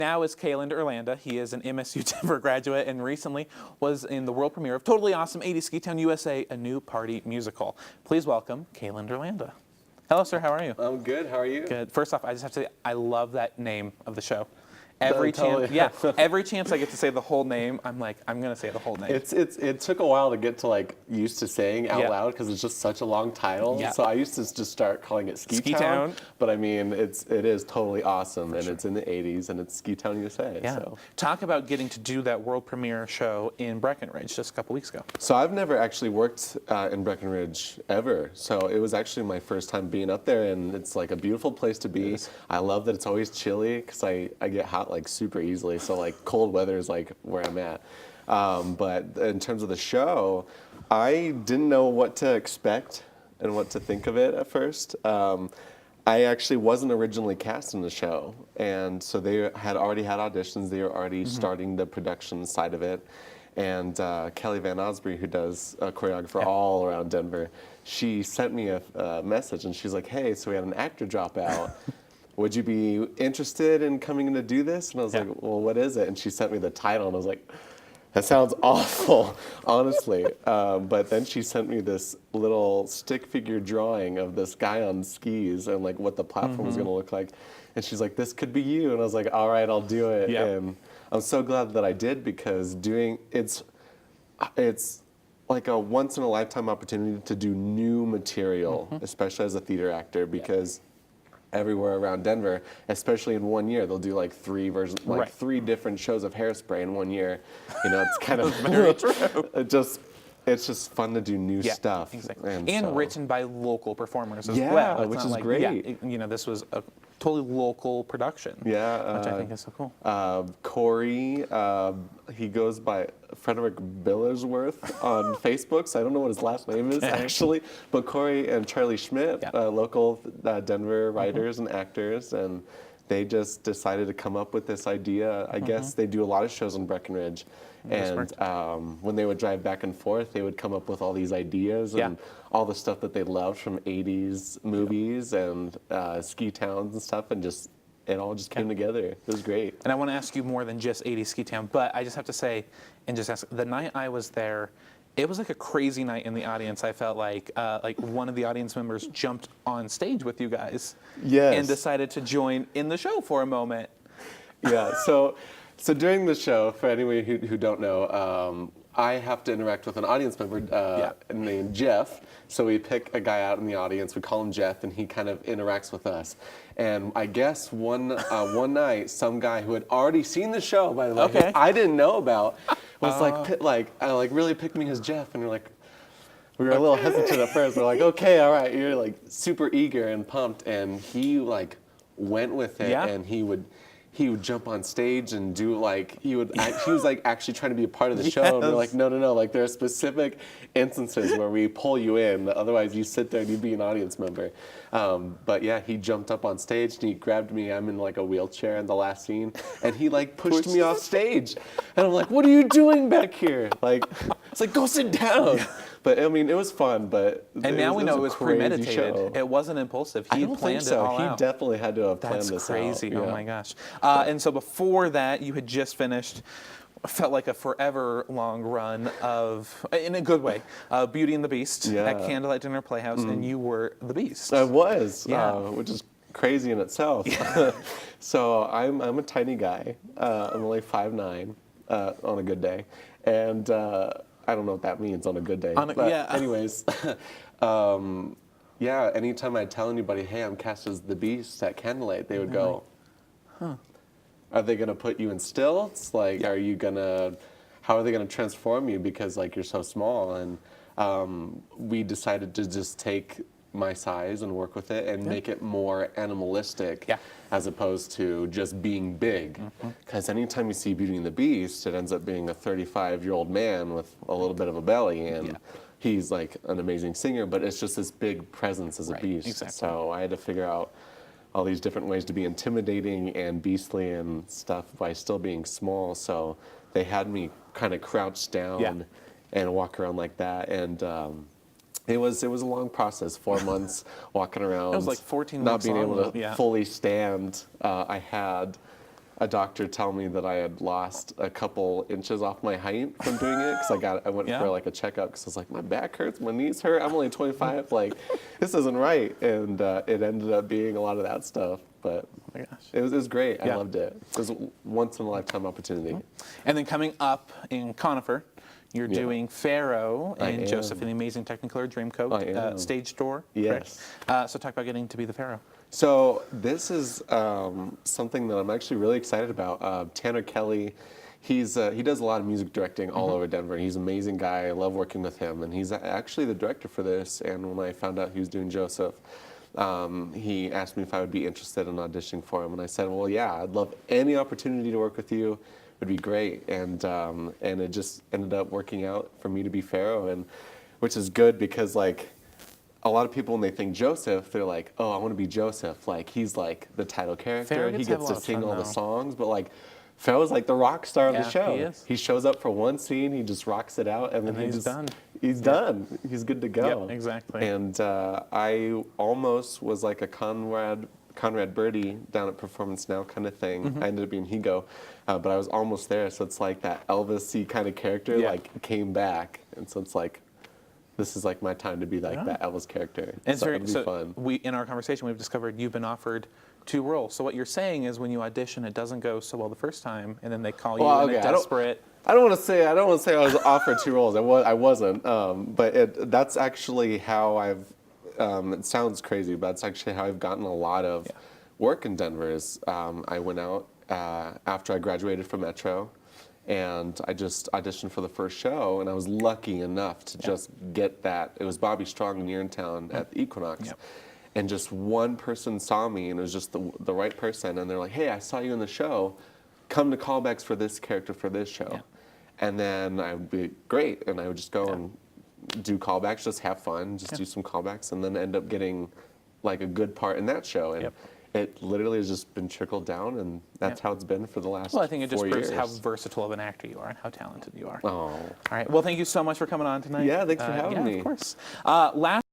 now is Kalond Irlanda. He is an MSU Denver graduate and recently was in the world premiere of Totally Awesome 80s Ski Town USA, a new party musical. Please welcome Kalond Irlanda. Hello, sir. How are you? I'm good. How are you? Good. First off, I just have to say, I love that name of the show. Every chance I get to say the whole name, I'm like, I'm gonna say the whole name. It took a while to get to like used to saying out loud because it's just such a long title. Yeah. So I used to just start calling it Ski Town. But I mean, it is totally awesome, and it's in the '80s, and it's Ski Town USA. Yeah. So. Talk about getting to do that world premiere show in Breckenridge just a couple weeks ago. So I've never actually worked in Breckenridge ever. So it was actually my first time being up there, and it's like a beautiful place to be. I love that it's always chilly because I get hot like super easily. So like cold weather is like where I'm at. But in terms of the show, I didn't know what to expect and what to think of it at first. I actually wasn't originally cast in the show, and so they had already had auditions. They were already starting the production side of it. And Kelly Van Osbury, who does choreographer all around Denver, she sent me a message, and she's like, "Hey, so we had an actor drop out. Would you be interested in coming in to do this?" And I was like, "Well, what is it?" And she sent me the title, and I was like, that sounds awful, honestly. But then she sent me this little stick figure drawing of this guy on skis and like what the platform was going to look like. And she's like, "This could be you." And I was like, "All right, I'll do it." And I'm so glad that I did, because it's like a once in a lifetime opportunity to do new material, especially as a theater actor, because everywhere around Denver, especially in 1 year, they'll do like three versions, like 3 different shows of Hairspray in 1 year. You know, it's kind of very true. It's just fun to do new stuff. Exactly. And so, written by local performers as well. It's which not is like, great. You know, this was a totally local production. Yeah, which I think is so cool. Corey, he goes by Frederick Billersworth on Facebook, so I don't know what his last name is actually. But Corey and Charlie Schmidt, local Denver writers and actors, and they just decided to come up with this idea. I guess they do a lot of shows in Breckenridge. And when they would drive back and forth, they would come up with all these ideas and all the stuff that they loved from 80s movies and ski towns and stuff, and just it all just came together. It was great. And I want to ask you more than just 80s Ski Town, but I just have to say, and just ask, the night I was there, it was like a crazy night in the audience. I felt like one of the audience members jumped on stage with you guys and decided to join in the show for a moment. Yeah, so during the show, for anyone who don't know, I have to interact with an audience member named Jeff. So we pick a guy out in the audience, we call him Jeff, and he kind of interacts with us. And I guess one night, some guy who had already seen the show, by the way, who I didn't know about, was like really picked me as Jeff, and we were a little hesitant at first. We're like, okay, all right, you're like super eager and pumped, and he like went with it, and he would jump on stage and do like, he was like actually trying to be a part of the show. And we're like, no, like there are specific instances where we pull you in, otherwise you sit there and you'd be an audience member. But yeah, he jumped up on stage and he grabbed me. I'm in like a wheelchair in the last scene, and he like pushed me off stage. And I'm like, "What are you doing back here?" Like, it's like, "Go sit down." But I mean, it was fun, but now we know it was premeditated. Show. It wasn't impulsive. He planned it all out. He definitely had to have planned this out. That's crazy. Oh my gosh. And so before that, you had just finished, felt like a forever long run of, in a good way, Beauty and the Beast at Candlelight Dinner Playhouse, and you were the Beast. I was, which is crazy in itself. So I'm a tiny guy. I'm only 5'9" on a good day, and I don't know what that means on a good day. Anyways, anytime I tell anybody, "Hey, I'm cast as the Beast at Candlelight," they would go, "Huh? Are they gonna put you in stilts? Like, how are they gonna transform you, because like you're so small?" And we decided to just take my size and work with it and make it more animalistic as opposed to just being big. Because anytime you see Beauty and the Beast, it ends up being a 35-year-old man with a little bit of a belly, and he's like an amazing singer, but it's just this big presence as a beast. Exactly. So I had to figure out all these different ways to be intimidating and beastly and stuff by still being small. So they had me kind of crouched down and walk around like that, and it was a long process. 4 months walking around. It was like 14 not months being long, able to fully stand. I had a doctor tell me that I had lost a couple inches off my height from doing it because I went Yeah. for like a checkup because I was like, my back hurts, my knees hurt. I'm only 25. Like, this isn't right. And it ended up being a lot of that stuff. But Oh my gosh. it was great. I Yeah. loved it. It was a once in a lifetime opportunity. And then coming up in Conifer, you're Yeah. doing Pharaoh I and Joseph am. in the Amazing Technicolor Dreamcoat I am. stage door. Yes. correct? So talk about getting to be the Pharaoh. So this is something that I'm actually really excited about. Tanner Kelly, he does a lot of music directing all over Denver. He's an amazing guy. I love working with him, and he's actually the director for this. And when I found out he was doing Joseph, he asked me if I would be interested in auditioning for him, and I said, well, yeah, I'd love any opportunity to work with you. It would be great. And it just ended up working out for me to be Pharaoh, and which is good because like. A lot of people, when they think Joseph, they're like, oh, I want to be Joseph. Like, he's like the title character. Pharaoh He gets to have gets a to lot of sing fun, all the though. songs. But like, Pharaoh's like the rock star of Yeah, the show. he is. He shows up for one scene, he just rocks it out, and then then he's just, done. He's done. He's good to go. Yep, exactly. And I almost was like a Conrad Birdie down at Performance Now kind of thing. I ended up being Higo, but I was almost there. So it's like that Elvis-y kind of character Yeah. like came back. And so it's like, this is like my time to be like Yeah. that Elvis character. And so it'll be so fun. we, in our conversation, we've discovered you've been offered 2 roles. So what you're saying is when you audition, it doesn't go so well the first time, and then they call you Well, in a okay, desperate. I don't want to say I was offered 2 roles. I wasn't. But that's actually how I've. It sounds crazy, but that's actually how I've gotten a lot of work in Denver. Is I went out after I graduated from Metro, and I just auditioned for the first show, and I was lucky enough to just get that. It was Bobby Strong in Urinetown at the Equinox. Yep. And just one person saw me, and it was just the right person, and they're like, hey, I saw you in the show. Come to callbacks for this character for this show. Yeah. And then I would be great, and I would just go and do callbacks, just have fun, just do some callbacks, and then end up getting like a good part in that show. And Yep. it literally has just been trickled down, and that's how it's been for the last 4 years. Well, I think it just proves how versatile of an actor you are and how talented you are. Oh. All right. Well, thank you so much for coming on tonight. Yeah, thanks for having me. Of course. Last